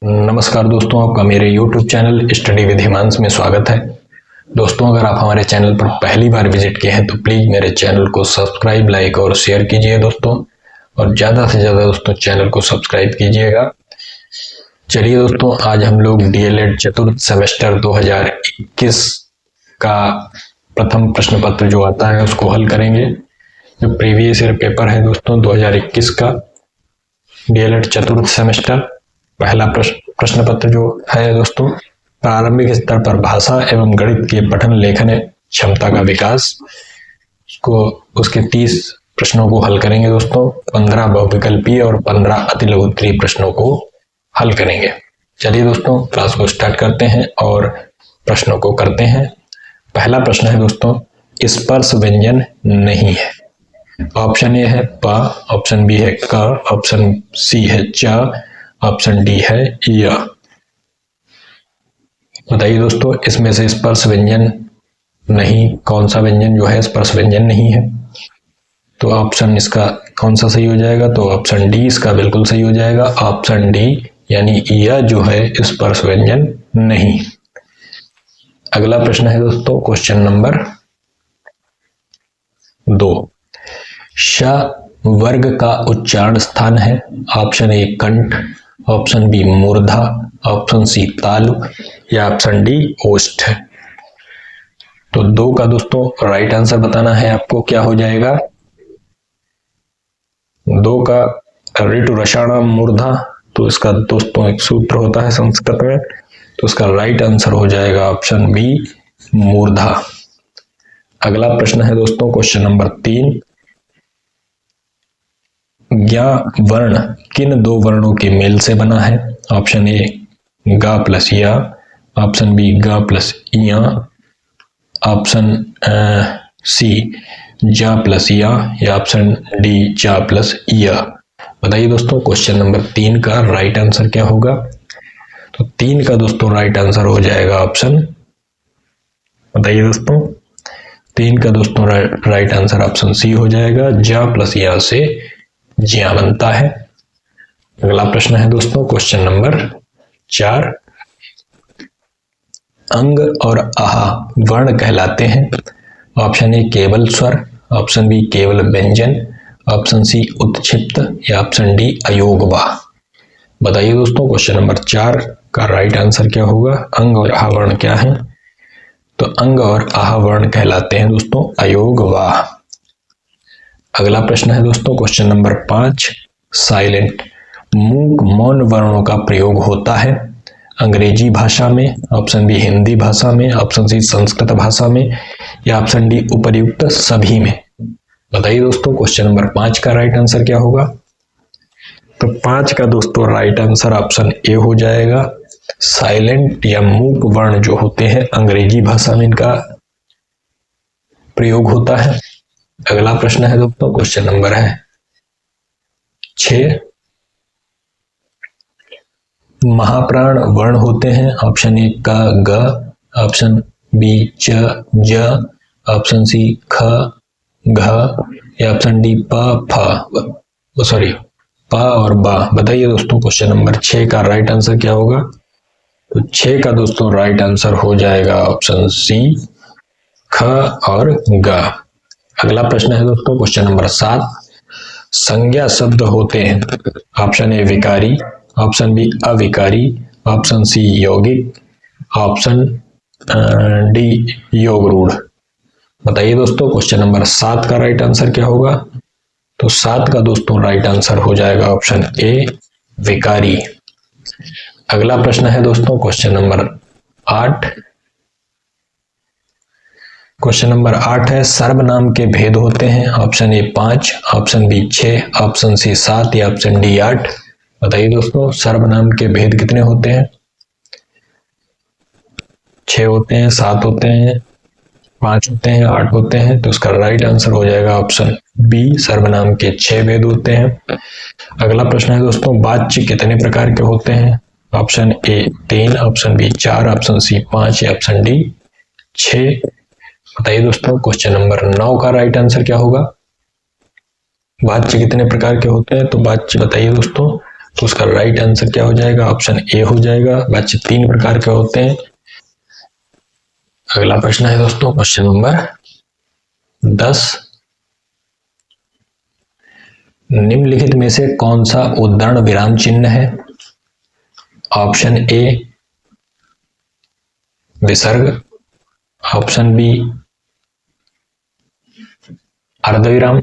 नमस्कार दोस्तों, आपका मेरे YouTube channel study with Himansh में स्वागत है। दोस्तों, अगर आप हमारे चैनल पर पहली बार विजिट किए हैं तो प्लीज़ मेरे चैनल को सब्सक्राइब, लाइक और शेयर कीजिए दोस्तों, और ज़्यादा से ज़्यादा दोस्तों चैनल को सब्सक्राइब कीजिएगा। चलिए दोस्तों, आज हम लोग DLED चतुर्थ सेमेस्टर 2021 का प्रथम प्रश्न पत्र जो आता है उसको हल करेंगे। जो प्रीवियस ईयर पेपर है दोस्तों 2021 का DLED चतुर्थ सेमेस्टर पहला प्रश्न पत्र जो है दोस्तों, प्रारंभिक स्तर पर भाषा एवं गणित के पठन लेखन क्षमता का विकास, उसके 30 प्रश्नों को हल करेंगे दोस्तों। 15 बहुविकल्पीय और 15 अतिलघु उत्तरीय प्रश्नों को हल करेंगे। चलिए दोस्तों, क्लास को स्टार्ट करते हैं और प्रश्नों को करते हैं। पहला प्रश्न है दोस्तों, स्पर्श व्यंजन नहीं है। ऑप्शन ए है प, ऑप्शन बी है क, ऑप्शन सी है च, ऑप्शन डी है य। बताइए दोस्तों, इसमें से स्पर्श व्यंजन नहीं, कौन सा व्यंजन जो है स्पर्श व्यंजन नहीं है? तो ऑप्शन इसका कौन सा सही हो जाएगा? तो ऑप्शन डी इसका बिल्कुल सही हो जाएगा। ऑप्शन डी यानी य जो है स्पर्श व्यंजन नहीं। अगला प्रश्न है दोस्तों, क्वेश्चन नंबर 2। श वर्ग का उच्चारण स्थान है। ऑप्शन ए कंठ, ऑप्शन बी मूर्धा, ऑप्शन सी तालु या ऑप्शन डी ओष्ठ। तो 2 का दोस्तों राइट आंसर बताना है आपको। क्या हो जाएगा? 2 का ऋतु रसाणाम मूर्धा, तो इसका दोस्तों एक सूत्र होता है संस्कृत में, तो इसका राइट आंसर हो जाएगा ऑप्शन बी मूर्धा। अगला प्रश्न है दोस्तों, क्वेश्चन नंबर 3। ज्ञ वर्ण किन 2 वर्णों के मेल से बना है? ऑप्शन ए गा प्लस या, ऑप्शन बी गा प्लस या, ऑप्शन सी जा प्लस या ऑप्शन डी जा प्लस या। बताइए दोस्तों, क्वेश्चन नंबर 3 का राइट आंसर क्या होगा? तो 3 का दोस्तों राइट आंसर हो जाएगा ऑप्शन, बताइए दोस्तों, 3 का दोस्तों राइट आंसर ऑप्शन सी हो जाएगा। जा प्लस या से ज्या बनता है। अगला प्रश्न है दोस्तों, क्वेश्चन नंबर 4। अंग और आहा वर्ण कहलाते हैं। ऑप्शन ए केवल स्वर, ऑप्शन बी केवल व्यंजन, ऑप्शन सी उत्क्षिप्त या ऑप्शन डी अयोगवा। बताइए दोस्तों, क्वेश्चन नंबर 4 का राइट आंसर क्या होगा? अंग और आहा वर्ण क्या है? तो अंग और आहा वर्ण कहलाते हैं दोस्तों अयोगवा। अगला प्रश्न है दोस्तों, क्वेश्चन नंबर 5। साइलेंट मूक मौन वर्णों का प्रयोग होता है अंग्रेजी भाषा में, ऑप्शन बी हिंदी भाषा में, ऑप्शन सी संस्कृत भाषा में या ऑप्शन डी उपर्युक्त सभी में। बताइए दोस्तों, क्वेश्चन नंबर 5 का राइट आंसर क्या होगा? तो 5 का दोस्तों राइट आंसर ऑप्शन ए हो जाएगा। साइलेंट या मूक वर्ण जो होते हैं अंग्रेजी भाषा में इनका प्रयोग होता है। अगला प्रश्न है दोस्तों, क्वेश्चन नंबर है 6। महाप्राण वर्ण होते हैं। ऑप्शन ए क ग, ऑप्शन बी च ज, ऑप्शन सी ख घ या ऑप्शन डी प फ, सॉरी प और बा। बताइए दोस्तों, क्वेश्चन नंबर 6 का राइट आंसर क्या होगा? तो 6 का दोस्तों राइट आंसर हो जाएगा ऑप्शन सी ख और ग। अगला प्रश्न है दोस्तों, क्वेश्चन नंबर 7। संज्ञा शब्द होते हैं। ऑप्शन ए विकारी, ऑप्शन बी अविकारी, ऑप्शन सी यौगिक, ऑप्शन डी योग रूढ़। बताइए दोस्तों, क्वेश्चन नंबर 7 का राइट आंसर क्या होगा? तो 7 का दोस्तों राइट आंसर हो जाएगा ऑप्शन ए विकारी। अगला प्रश्न है दोस्तों, क्वेश्चन नंबर 8। क्वेश्चन नंबर 8 है, सर्वनाम के भेद होते हैं। Option A 5, option B 6, option C 7 या ऑप्शन डी 8। बताइए दोस्तों, सर्वनाम के भेद कितने होते हैं? 6 होते हैं, 7 होते हैं, 5 होते हैं, 8 होते हैं। तो इसका राइट आंसर हो जाएगा ऑप्शन बी, सर्वनाम के 6 भेद होते हैं। अगला प्रश्न है दोस्तों, वाच्य कितने प्रकार के होते हैं? Option A 3, option B 4, option C 5 या ऑप्शन डी 6। बताइए दोस्तों, क्वेश्चन नंबर 9 का राइट आंसर क्या होगा? वाच्य कितने प्रकार के होते हैं? तो वाच्य बताइए दोस्तों, तो उसका राइट आंसर क्या हो जाएगा? ऑप्शन ए हो जाएगा। बच्चे 3 प्रकार के होते हैं। अगला प्रश्न है दोस्तों, क्वेश्चन नंबर 10। निम्नलिखित में से कौन सा उद्धरण विराम चिन्ह है? ऑप्शन ए विसर्ग, ऑप्शन बी अर्धविराम,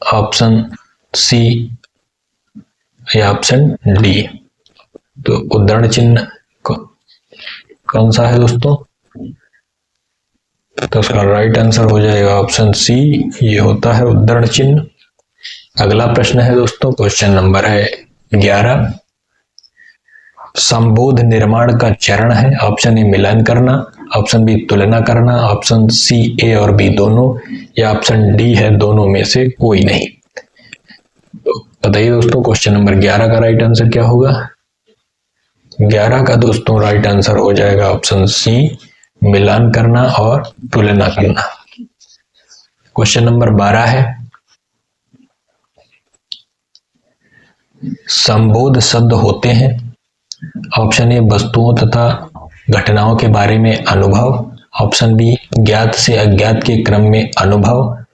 ऑप्शन सी या ऑप्शन डी। तो उद्धरण चिन्ह कौन सा है दोस्तों? तो उसका राइट आंसर हो जाएगा ऑप्शन सी, ये होता है उद्धरण चिन्ह। अगला प्रश्न है दोस्तों, क्वेश्चन नंबर है 11। संबोध निर्माण का चरण है। ऑप्शन ए मिलान करना, ऑप्शन बी तुलना करना, ऑप्शन सी ए और बी दोनों, या ऑप्शन डी है दोनों में से कोई नहीं। तो बताइए दोस्तों, क्वेश्चन नंबर 11 का राइट आंसर क्या होगा? 11 का दोस्तों राइट आंसर हो जाएगा ऑप्शन सी, मिलान करना और तुलना करना। क्वेश्चन नंबर 12 है, संबोध शब्द होते हैं। ऑप्शन ए वस्तुओं तथा घटनाओं के बारे में अनुभव, ऑप्शन बी ज्ञात से अज्ञात के क्रम में अनुभव,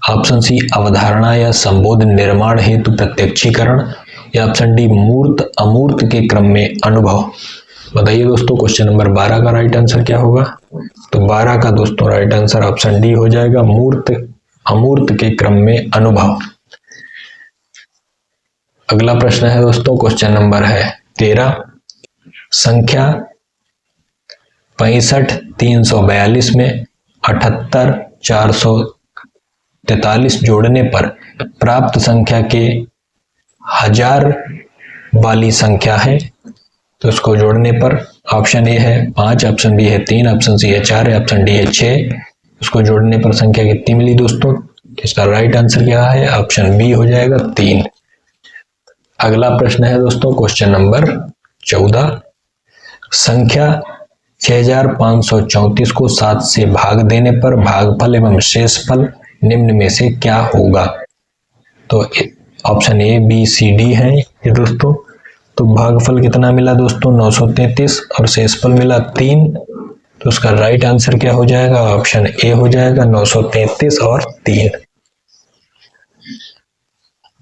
ऑप्शन सी अवधारणा या संबोध निर्माण हेतु प्रत्यक्षीकरण, या ऑप्शन डी मूर्त अमूर्त के क्रम में अनुभव। बताइए दोस्तों, क्वेश्चन नंबर 12 का राइट आंसर क्या होगा? तो 12 का दोस्तों राइट आंसर ऑप्शन डी हो जाएगा, मूर्त अमूर्त के क्रम में अनुभव। अगला प्रश्न है दोस्तों, क्वेश्चन नंबर है 13। संख्या 65,342 में 78,443 जोड़ने पर प्राप्त संख्या के हजार वाली संख्या है। तो इसको जोड़ने पर ऑप्शन ए है 5, ऑप्शन बी है 3, ऑप्शन सी है 4, ऑप्शन डी है 6। इसको जोड़ने पर संख्या कितनी मिली दोस्तों? इसका राइट आंसर क्या है? ऑप्शन बी हो जाएगा 3। अगला प्रश्न है दोस्तों, क्वेश्चन नंबर 14। संख्या 6534 को 7 से भाग देने पर भागफल एवं शेषफल निम्न में से क्या होगा? तो option A B C D है ये दोस्तों। तो भागफल कितना मिला दोस्तों? 933 और शेषफल मिला 3। तो उसका राइट आंसर क्या हो जाएगा? ऑप्शन ए हो जाएगा 933 और 3।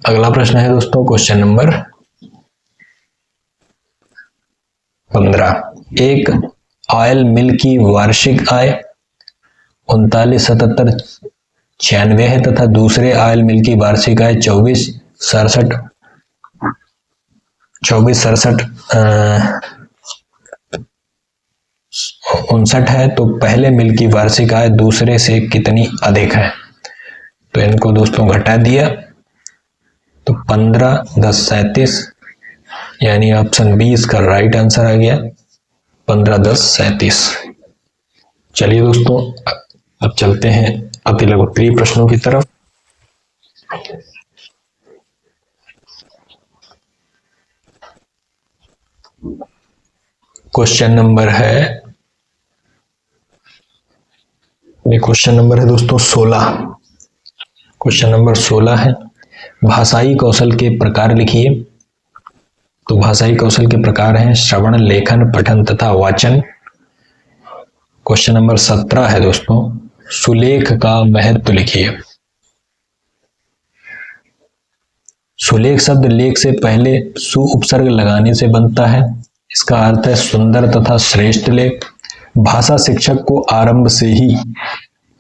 अगला प्रश्न है दोस्तों, क्वेश्चन नंबर 15। एक ऑयल मिल की वार्षिक आय 39,77,96 है तथा दूसरे ऑयल मिल की वार्षिक आय 24,59 है। तो पहले मिल की वार्षिक आय दूसरे से कितनी अधिक है? तो इनको दोस्तों घटा दिया तो 15, 10, 37, यानी ऑप्शन बी इसका राइट आंसर आ गया 15, 10, 37। चलिए दोस्तों, अब चलते हैं अति लघु उत्तरीय प्रश्नों की तरफ। क्वेश्चन नंबर है दोस्तों 16। क्वेश्चन नंबर 16 है, भाषाई कौशल के प्रकार लिखिए। तो भाषाई कौशल के प्रकार हैं श्रवण, लेखन, पठन तथा वाचन। क्वेश्चन नंबर 17 है दोस्तों, सुलेख का महत्व लिखिए। सुलेख शब्द लेख से पहले सु उपसर्ग लगाने से बनता है। इसका अर्थ है सुंदर तथा श्रेष्ठ लेख। भाषा शिक्षक को आरंभ से ही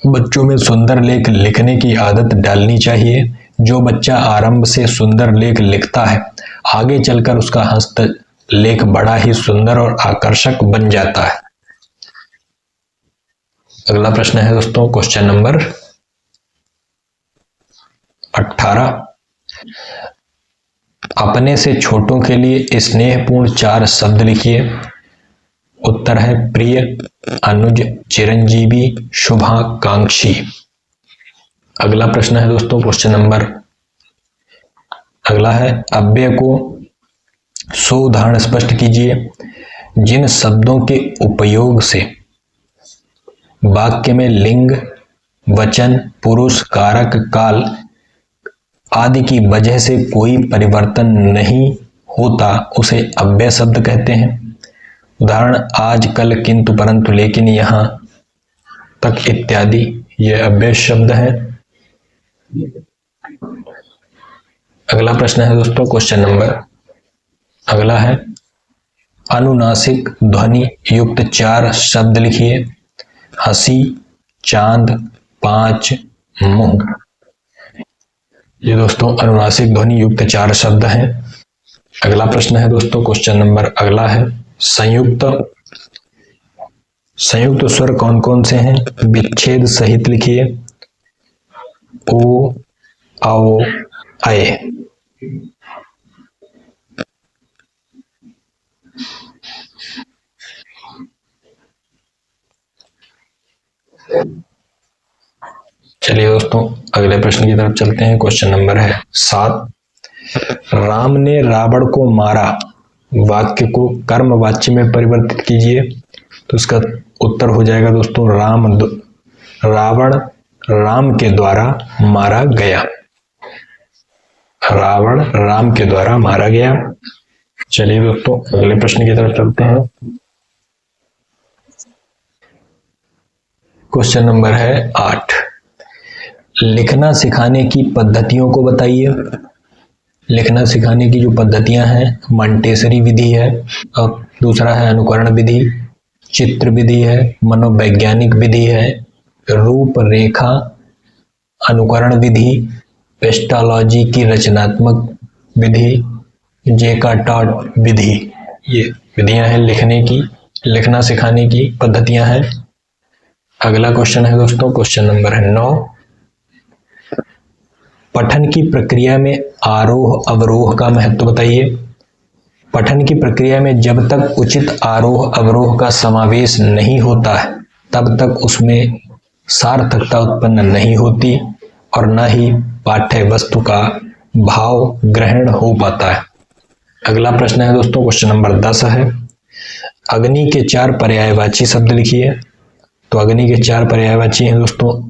बच्चों में सुंदर लेख लिखने की आदत डालनी चाहिए। जो बच्चा आरंभ से सुंदर लेख लिखता है, आगे चलकर उसका हस्त लेख बड़ा ही सुंदर और आकर्षक बन जाता है। अगला प्रश्न है दोस्तों, क्वेश्चन नंबर 18। अपने से छोटों के लिए स्नेहपूर्ण 4 शब्द लिखिए। उत्तर है प्रिय, अनुज, चिरंजीवी, शुभाकांक्षी। अगला प्रश्न है दोस्तों, क्वेश्चन नंबर अगला है, अव्यय को 100 उदाहरण स्पष्ट कीजिए जिन शब्दों के उपयोग से वाक्य में लिंग, वचन, पुरुष, कारक, काल आदि की वजह से कोई परिवर्तन नहीं होता उसे अव्यय शब्द कहते हैं। उदाहरण आज, कल, किंतु, परंतु, लेकिन, यहाँ तक इत्यादि ये अव्यय शब्द हैं। अगला प्रश्न है दोस्तों, क्वेश्चन नंबर अगला है, अनुनासिक ध्वनि युक्त 4 शब्द लिखिए। हंसी, चांद, 5, मुंह। ये दोस्तों अनुनासिक ध्वनि युक्त 4 शब्द हैं। अगला प्रश्न है दोस्तों, क्वेश्चन नंबर अगला है, संयुक्त स्वर कौन कौन से हैं? विच्छेद सहित लिखिए। ओ, आओ, आए। चलिए दोस्तों अगले प्रश्न की तरफ चलते हैं। क्वेश्चन नंबर है 7, राम ने रावण को मारा वाक्य को कर्म वाच्य में परिवर्तित कीजिए। तो इसका उत्तर हो जाएगा दोस्तों, रावण राम के द्वारा मारा गया। रावण राम के द्वारा मारा गया। चलिए दोस्तों अगले प्रश्न की तरफ चलते हैं। क्वेश्चन नंबर है 8, लिखना सिखाने की पद्धतियों को बताइए। लिखना सिखाने की जो पद्धतियां हैं, मॉन्टेसरी विधि है, अब दूसरा है अनुकरण विधि, चित्र विधि है, मनोवैज्ञानिक विधि है, रूपरेखा अनुकरण विधि, पेस्टोलॉजी की रचनात्मक विधि, जेकार्ट विधि। ये विधियां हैं लिखना सिखाने की पद्धतियां हैं। अगला क्वेश्चन है दोस्तों, क्वेश्चन नंबर है 9, पठन की प्रक्रिया में आरोह अवरोह का महत्व बताइए। पठन की प्रक्रिया में जब तक उचित आरोह अवरोह का समावेश नहीं होता है तब तक उसमें सार्थकता उत्पन्न नहीं होती और न ही पाठ्य वस्तु का भाव ग्रहण हो पाता है। अगला प्रश्न है दोस्तों, क्वेश्चन नंबर 10 है, अग्नि के 4 पर्यायवाची शब्द लिखिए। तो अग्नि के 4 पर्यायवाची हैं दोस्तों,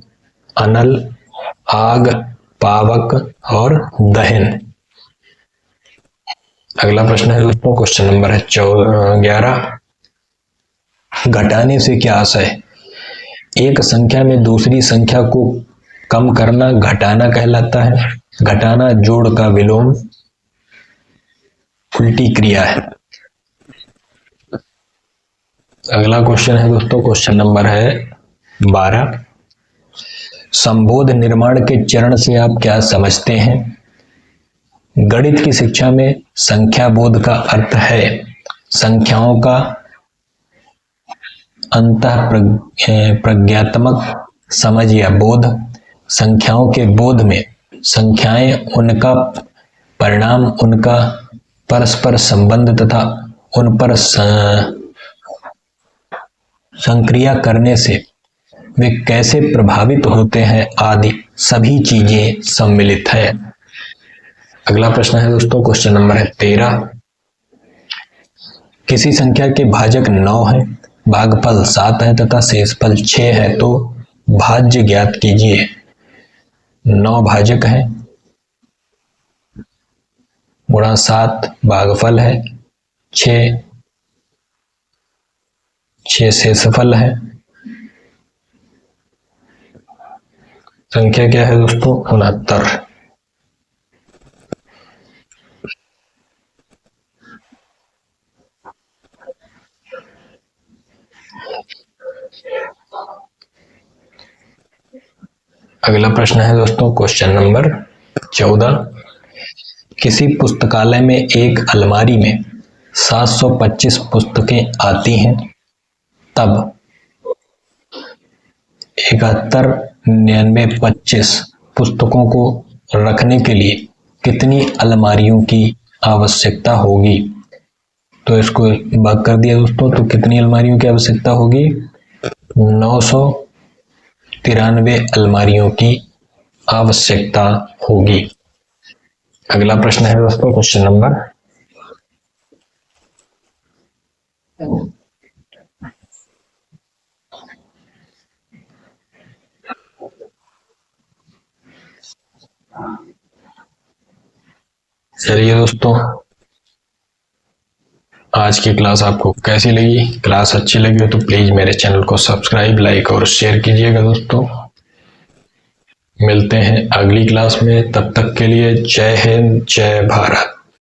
अनल, आग, पावक और दहन। अगला प्रश्न है दोस्तों, क्वेश्चन नंबर है 11, घटाने से क्या आशय? एक संख्या में दूसरी संख्या को कम करना घटाना कहलाता है। घटाना जोड़ का विलोम उल्टी क्रिया है। अगला क्वेश्चन है दोस्तों, क्वेश्चन नंबर है 12, संबोध निर्माण के चरण से आप क्या समझते हैं? गणित की शिक्षा में संख्या बोध का अर्थ है संख्याओं का अंतः प्रज्ञात्मक समझ या बोध। संख्याओं के बोध में संख्याएं, उनका परिणाम, उनका परस्पर संबंध तथा उन पर संक्रिया करने से वे कैसे प्रभावित होते हैं आदि सभी चीजें सम्मिलित है। अगला प्रश्न है दोस्तों, क्वेश्चन नंबर है 13, किसी संख्या के भाजक 9 है, भागफल 7 है तथा शेषफल 6 है तो भाज्य ज्ञात कीजिए। 9 भाजक है, गुणा 7 भागफल है, 6 शेषफल है। संख्या क्या है दोस्तों? 69। अगला प्रश्न है दोस्तों, क्वेश्चन नंबर 14, किसी पुस्तकालय में एक अलमारी में 725 पुस्तकें आती हैं, तब 71, 99, 25 पुस्तकों को रखने के लिए कितनी अलमारियों की आवश्यकता होगी? तो इसको भाग कर दिया दोस्तों, तो कितनी अलमारियों की आवश्यकता होगी? 993 अलमारियों की आवश्यकता होगी। अगला प्रश्न है दोस्तों, क्वेश्चन नंबर 'चलिए दोस्तों आज की क्लास आपको कैसी लगी? क्लास अच्छी लगी हो तो प्लीज़ मेरे चैनल को सब्सक्राइब, लाइक और शेयर कीजिएगा दोस्तों। मिलते हैं अगली क्लास में, तब तक के लिए जय हिंद, जय भारत।